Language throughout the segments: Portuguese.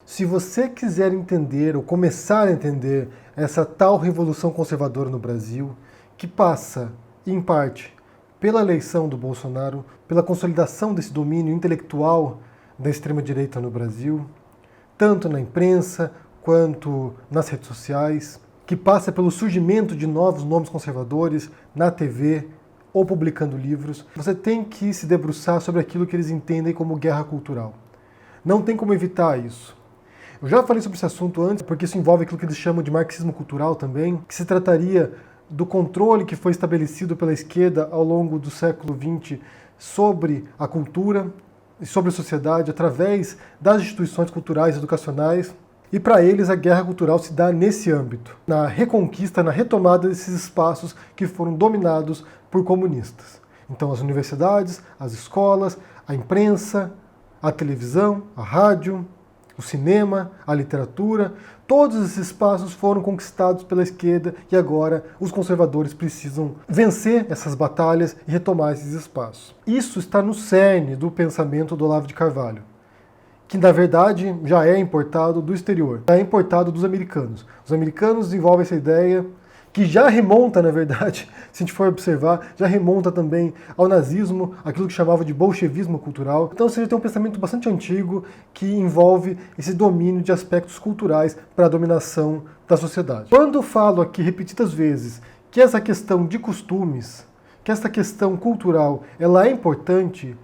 Se você quiser entender ou começar a entender essa tal revolução conservadora no Brasil, que passa, em parte, pela eleição do Bolsonaro, pela consolidação desse domínio intelectual da extrema-direita no Brasil, tanto na imprensa quanto nas redes sociais, que passa pelo surgimento de novos nomes conservadores na TV ou publicando livros, você tem que se debruçar sobre aquilo que eles entendem como guerra cultural. Não tem como evitar isso. Eu já falei sobre esse assunto antes, porque isso envolve aquilo que eles chamam de marxismo cultural também, que se trataria do controle que foi estabelecido pela esquerda ao longo do século XX sobre a cultura e sobre a sociedade através das instituições culturais e educacionais. E para eles a guerra cultural se dá nesse âmbito, na reconquista, na retomada desses espaços que foram dominados por comunistas. Então as universidades, as escolas, a imprensa, a televisão, a rádio, o cinema, a literatura, todos esses espaços foram conquistados pela esquerda e agora os conservadores precisam vencer essas batalhas e retomar esses espaços. Isso está no cerne do pensamento do Olavo de Carvalho, que na verdade já é importado do exterior, já é importado dos americanos. Os americanos desenvolvem essa ideia que já remonta, na verdade, se a gente for observar, já remonta também ao nazismo, aquilo que chamava de bolchevismo cultural. Então você já tem um pensamento bastante antigo que envolve esse domínio de aspectos culturais para a dominação da sociedade. Quando eu falo aqui repetidas vezes que essa questão de costumes, que essa questão cultural, ela é importante,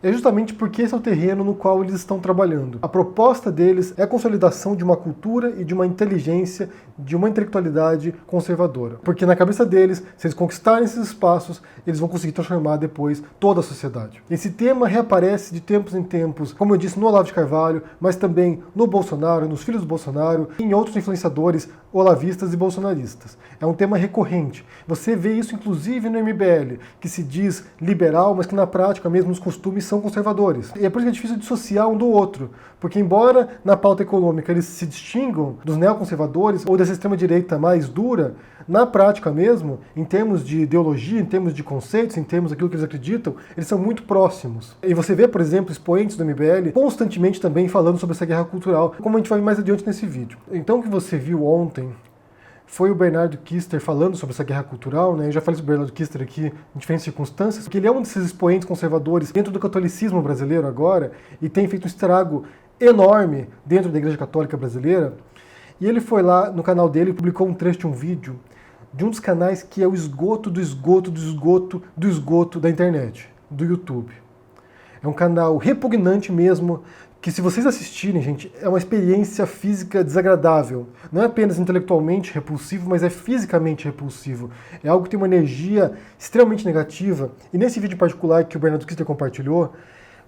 é justamente porque esse é o terreno no qual eles estão trabalhando. A proposta deles é a consolidação de uma cultura e de uma inteligência, de uma intelectualidade conservadora. Porque na cabeça deles, se eles conquistarem esses espaços, eles vão conseguir transformar depois toda a sociedade. Esse tema reaparece de tempos em tempos, como eu disse, no Olavo de Carvalho, mas também no Bolsonaro, nos filhos do Bolsonaro, e em outros influenciadores olavistas e bolsonaristas. É um tema recorrente. Você vê isso inclusive no MBL, que se diz liberal, mas que na prática mesmo os costumes são conservadores. E é por isso que é difícil dissociar um do outro, porque embora na pauta econômica eles se distingam dos neoconservadores ou dessa extrema-direita mais dura, na prática mesmo, em termos de ideologia, em termos de conceitos, em termos daquilo que eles acreditam, eles são muito próximos. E você vê, por exemplo, expoentes do MBL constantemente também falando sobre essa guerra cultural, como a gente vai ver mais adiante nesse vídeo. Então o que você viu ontem foi o Bernardo Kister falando sobre essa guerra cultural, né? Eu já falei sobre o Bernardo Kister aqui em diferentes circunstâncias, porque ele é um desses expoentes conservadores dentro do catolicismo brasileiro agora e tem feito um estrago enorme dentro da Igreja Católica Brasileira. E ele foi lá no canal dele e publicou um trecho de um vídeo de um dos canais que é o esgoto do esgoto do esgoto do esgoto da internet, do YouTube. É um canal repugnante mesmo, que se vocês assistirem, gente, é uma experiência física desagradável. Não é apenas intelectualmente repulsivo, mas é fisicamente repulsivo. É algo que tem uma energia extremamente negativa. E nesse vídeo particular que o Bernardo Kister compartilhou,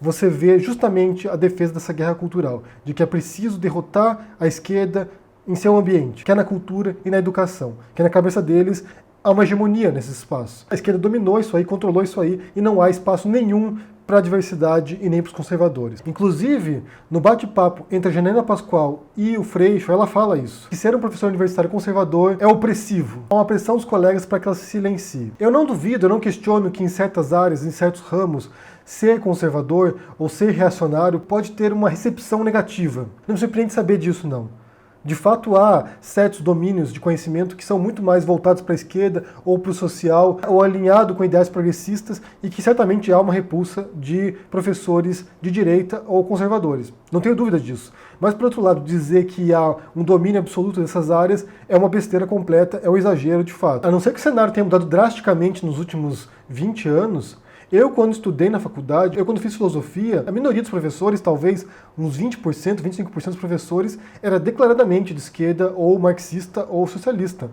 você vê justamente a defesa dessa guerra cultural, de que é preciso derrotar a esquerda em seu ambiente, que é na cultura e na educação, que na cabeça deles há uma hegemonia nesses espaços. A esquerda dominou isso aí, controlou isso aí, e não há espaço nenhum para a diversidade e nem para os conservadores. Inclusive, no bate-papo entre a Janaína Pascoal e o Freixo, ela fala isso, que ser um professor universitário conservador é opressivo, há uma pressão dos colegas para que ela se silencie. Eu não duvido, eu não questiono que em certas áreas, em certos ramos, ser conservador ou ser reacionário pode ter uma recepção negativa. Não me surpreende saber disso, não. De fato, há certos domínios de conhecimento que são muito mais voltados para a esquerda ou para o social, ou alinhado com ideais progressistas, e que certamente há uma repulsa de professores de direita ou conservadores. Não tenho dúvida disso. Mas, por outro lado, dizer que há um domínio absoluto dessas áreas é uma besteira completa, é um exagero de fato. A não ser que o cenário tenha mudado drasticamente nos últimos 20 anos, eu, quando estudei na faculdade, quando fiz filosofia, a minoria dos professores, talvez uns 20%, 25% dos professores, era declaradamente de esquerda, ou marxista, ou socialista.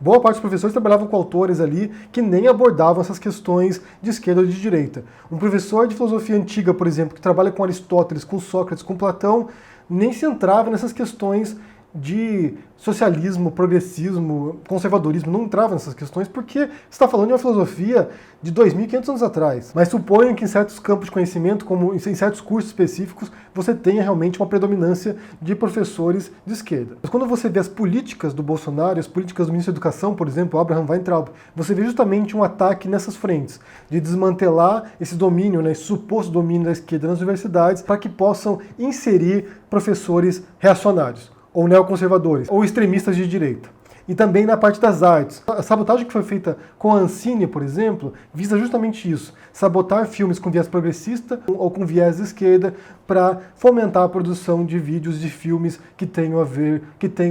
Boa parte dos professores trabalhavam com autores ali que nem abordavam essas questões de esquerda ou de direita. Um professor de filosofia antiga, por exemplo, que trabalha com Aristóteles, com Sócrates, com Platão, nem se entrava nessas questões de socialismo, progressismo, conservadorismo, não entrava nessas questões porque você está falando de uma filosofia de 2.500 anos atrás. Mas suponho que em certos campos de conhecimento, como em certos cursos específicos, você tenha realmente uma predominância de professores de esquerda. Mas quando você vê as políticas do Bolsonaro, as políticas do ministro da Educação, por exemplo, Abraham Weintraub, você vê justamente um ataque nessas frentes, de desmantelar esse domínio, né, esse suposto domínio da esquerda nas universidades, para que possam inserir professores reacionários, ou neoconservadores, ou extremistas de direita. E também na parte das artes. A sabotagem que foi feita com a Ancine, por exemplo, visa justamente isso, sabotar filmes com viés progressista ou com viés de esquerda para fomentar a produção de vídeos de filmes que tenham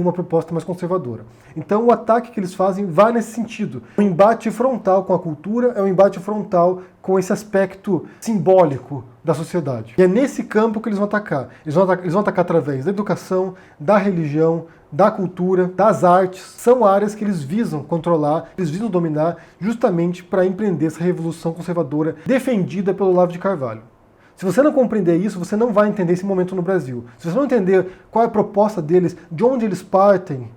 uma proposta mais conservadora. Então o ataque que eles fazem vai nesse sentido. O embate frontal com a cultura é um embate frontal com esse aspecto simbólico da sociedade. E é nesse campo que eles vão atacar. Eles vão atacar através da educação, da religião, da cultura, das artes. São áreas que eles visam controlar, eles visam dominar, justamente para empreender essa revolução conservadora defendida pelo Olavo de Carvalho. Se você não compreender isso, você não vai entender esse momento no Brasil. Se você não entender qual é a proposta deles, de onde eles partem,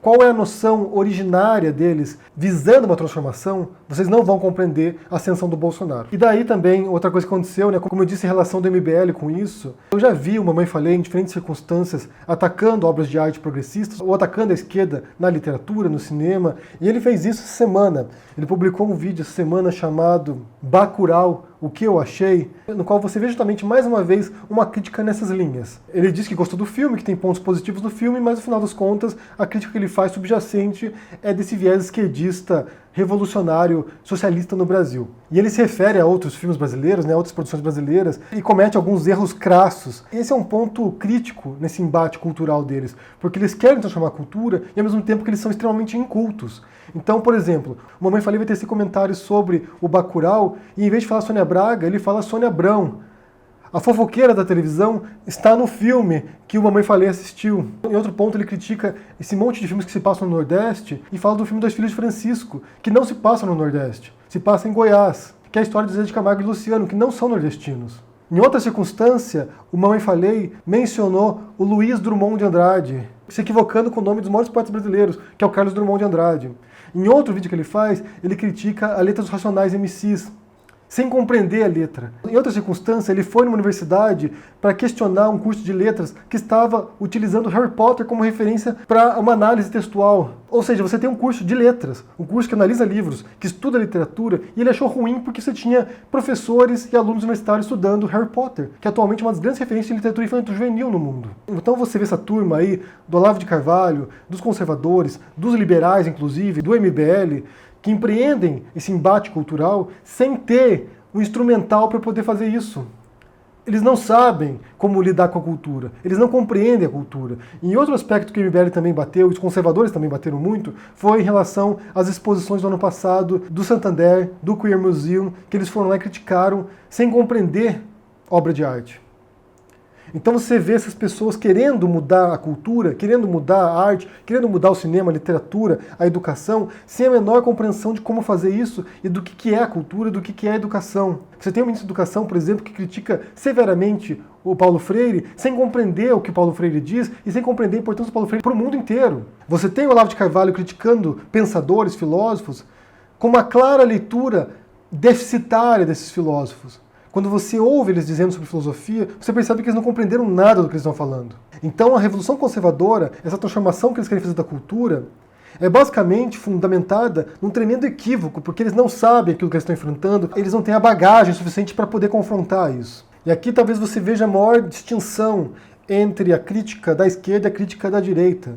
qual é a noção originária deles visando uma transformação, vocês não vão compreender a ascensão do Bolsonaro. E daí também, outra coisa que aconteceu, né, como eu disse em relação do MBL com isso, eu já vi o Mamãe Falei em diferentes circunstâncias atacando obras de arte progressistas ou atacando a esquerda na literatura, no cinema, e ele fez isso essa semana. Ele publicou um vídeo essa semana chamado Bacurau, o que eu achei, no qual você vê justamente mais uma vez uma crítica nessas linhas. Ele diz que gostou do filme, que tem pontos positivos no filme, mas no final das contas a crítica que ele faz subjacente é desse viés esquerdista, revolucionário, socialista no Brasil. E ele se refere a outros filmes brasileiros, né, a outras produções brasileiras, e comete alguns erros crassos. Esse é um ponto crítico nesse embate cultural deles, porque eles querem transformar a cultura e ao mesmo tempo que eles são extremamente incultos. Então, por exemplo, o Mamãe Falei vai ter esse comentário sobre o Bacurau, e em vez de falar Sônia Braga, ele fala Sônia Abrão. A fofoqueira da televisão está no filme que o Mamãe Falei assistiu. Em outro ponto, ele critica esse monte de filmes que se passam no Nordeste e fala do filme Dois Filhos de Francisco, que não se passa no Nordeste, se passa em Goiás, que é a história de Zé de Camargo e Luciano, que não são nordestinos. Em outra circunstância, o Mamãe Falei mencionou o Luiz Drummond de Andrade, se equivocando com o nome dos maiores poetas brasileiros, que é o Carlos Drummond de Andrade. Em outro vídeo que ele faz, ele critica a letra dos Racionais MCs, sem compreender a letra. Em outra circunstância, ele foi numa universidade para questionar um curso de letras que estava utilizando Harry Potter como referência para uma análise textual. Ou seja, você tem um curso de letras, um curso que analisa livros, que estuda literatura, e ele achou ruim porque você tinha professores e alunos universitários estudando Harry Potter, que atualmente é uma das grandes referências de literatura infanto-juvenil no mundo. Então você vê essa turma aí, do Olavo de Carvalho, dos conservadores, dos liberais inclusive, do MBL, que empreendem esse embate cultural sem ter um instrumental para poder fazer isso. Eles não sabem como lidar com a cultura, eles não compreendem a cultura. E outro aspecto que o MBL também bateu, e os conservadores também bateram muito, foi em relação às exposições do ano passado do Santander, do Queer Museum, que eles foram lá e criticaram sem compreender obra de arte. Então você vê essas pessoas querendo mudar a cultura, querendo mudar a arte, querendo mudar o cinema, a literatura, a educação, sem a menor compreensão de como fazer isso e do que é a cultura, do que é a educação. Você tem um ministro da Educação, por exemplo, que critica severamente o Paulo Freire, sem compreender o que o Paulo Freire diz e sem compreender a importância do Paulo Freire para o mundo inteiro. Você tem o Olavo de Carvalho criticando pensadores, filósofos, com uma clara leitura deficitária desses filósofos. Quando você ouve eles dizendo sobre filosofia, você percebe que eles não compreenderam nada do que eles estão falando. Então a revolução conservadora, essa transformação que eles querem fazer da cultura, é basicamente fundamentada num tremendo equívoco, porque eles não sabem aquilo que eles estão enfrentando, eles não têm a bagagem suficiente para poder confrontar isso. E aqui talvez você veja a maior distinção entre a crítica da esquerda e a crítica da direita.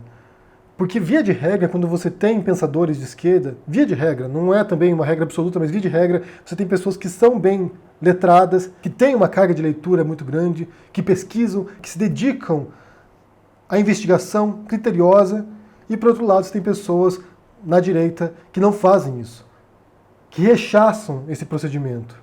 Porque via de regra, quando você tem pensadores de esquerda, via de regra, não é também uma regra absoluta, mas via de regra, você tem pessoas que são bem letradas, que têm uma carga de leitura muito grande, que pesquisam, que se dedicam à investigação criteriosa, e por outro lado você tem pessoas na direita que não fazem isso, que rechaçam esse procedimento,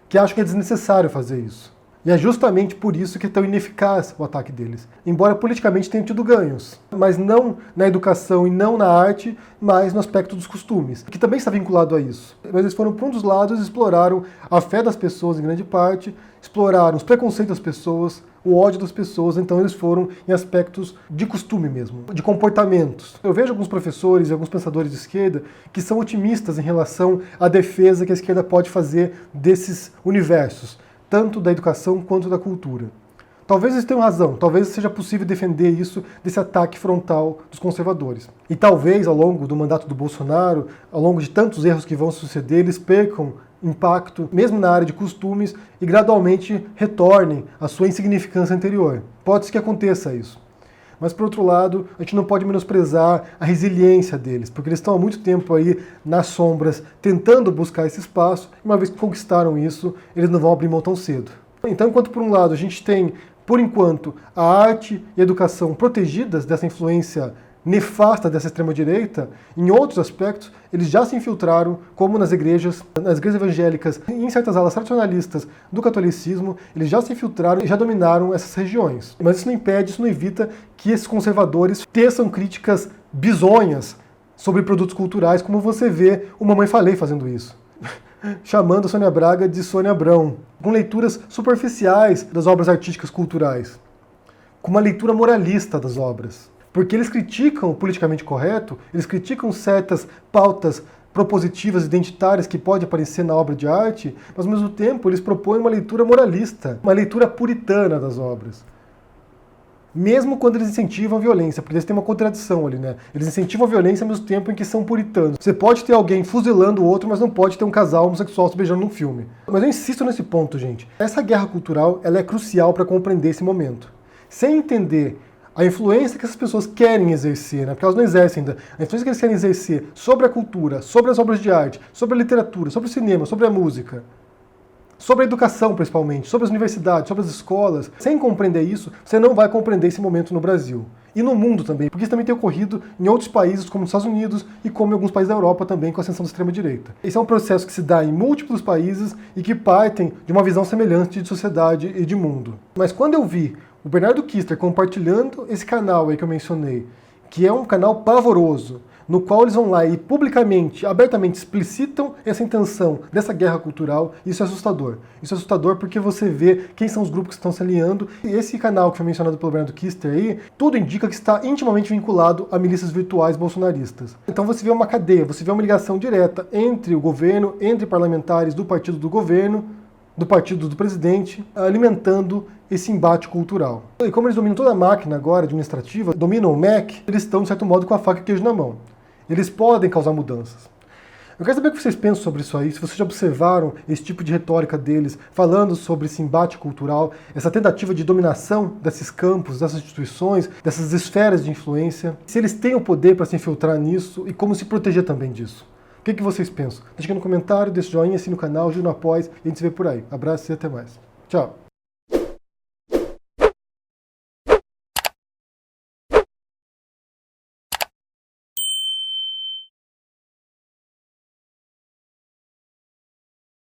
que acham que é desnecessário fazer isso. E é justamente por isso que é tão ineficaz o ataque deles. Embora politicamente tenham tido ganhos, mas não na educação e não na arte, mas no aspecto dos costumes, que também está vinculado a isso. Mas eles foram para um dos lados e exploraram a fé das pessoas em grande parte, exploraram os preconceitos das pessoas, o ódio das pessoas, então eles foram em aspectos de costume mesmo, de comportamentos. Eu vejo alguns professores e alguns pensadores de esquerda que são otimistas em relação à defesa que a esquerda pode fazer desses universos, tanto da educação quanto da cultura. Talvez eles tenham razão, talvez seja possível defender isso desse ataque frontal dos conservadores. E talvez, ao longo do mandato do Bolsonaro, ao longo de tantos erros que vão suceder, eles percam impacto, mesmo na área de costumes, e gradualmente retornem à sua insignificância anterior. Pode ser que aconteça isso. Mas, por outro lado, a gente não pode menosprezar a resiliência deles, porque eles estão há muito tempo aí nas sombras, tentando buscar esse espaço, e uma vez que conquistaram isso, eles não vão abrir mão tão cedo. Então, enquanto por um lado a gente tem, por enquanto, a arte e a educação protegidas dessa influência nefasta dessa extrema-direita, em outros aspectos, eles já se infiltraram, como nas igrejas evangélicas e em certas alas tradicionalistas do catolicismo, eles já se infiltraram e já dominaram essas regiões. Mas isso não impede, isso não evita que esses conservadores teçam críticas bizonhas sobre produtos culturais, como você vê o Mamãe Falei fazendo isso. Chamando a Sônia Braga de Sônia Abrão, com leituras superficiais das obras artísticas culturais, com uma leitura moralista das obras. Porque eles criticam o politicamente correto, eles criticam certas pautas propositivas, identitárias que podem aparecer na obra de arte, mas ao mesmo tempo eles propõem uma leitura moralista, uma leitura puritana das obras. Mesmo quando eles incentivam a violência, porque eles têm uma contradição ali, né? Eles incentivam a violência ao mesmo tempo em que são puritanos. Você pode ter alguém fuzilando o outro, mas não pode ter um casal homossexual se beijando num filme. Mas eu insisto nesse ponto, gente. Essa guerra cultural, ela é crucial para compreender esse momento. Sem entender a influência que essas pessoas querem exercer, né? Porque elas não exercem ainda. A influência que eles querem exercer sobre a cultura, sobre as obras de arte, sobre a literatura, sobre o cinema, sobre a música, sobre a educação principalmente, sobre as universidades, sobre as escolas. Sem compreender isso, você não vai compreender esse momento no Brasil. E no mundo também, porque isso também tem ocorrido em outros países, como os Estados Unidos e como em alguns países da Europa também, com a ascensão da extrema-direita. Esse é um processo que se dá em múltiplos países e que partem de uma visão semelhante de sociedade e de mundo. Mas quando eu vi o Bernardo Kister compartilhando esse canal aí que eu mencionei, que é um canal pavoroso, no qual eles vão lá e publicamente, abertamente explicitam essa intenção dessa guerra cultural, isso é assustador. Isso é assustador porque você vê quem são os grupos que estão se alinhando. E esse canal que foi mencionado pelo Bernardo Kister aí, tudo indica que está intimamente vinculado a milícias virtuais bolsonaristas. Então você vê uma cadeia, você vê uma ligação direta entre o governo, entre parlamentares do partido do governo, do partido do presidente, alimentando esse embate cultural. E como eles dominam toda a máquina agora administrativa, dominam o MEC, eles estão, de certo modo, com a faca e o queijo na mão. Eles podem causar mudanças. Eu quero saber o que vocês pensam sobre isso aí, se vocês já observaram esse tipo de retórica deles, falando sobre esse embate cultural, essa tentativa de dominação desses campos, dessas instituições, dessas esferas de influência, se eles têm o poder para se infiltrar nisso e como se proteger também disso. O que vocês pensam? Deixa aqui no comentário, deixa o joinha, assina o canal, ajuda no apoio e a gente se vê por aí. Abraço e até mais. Tchau!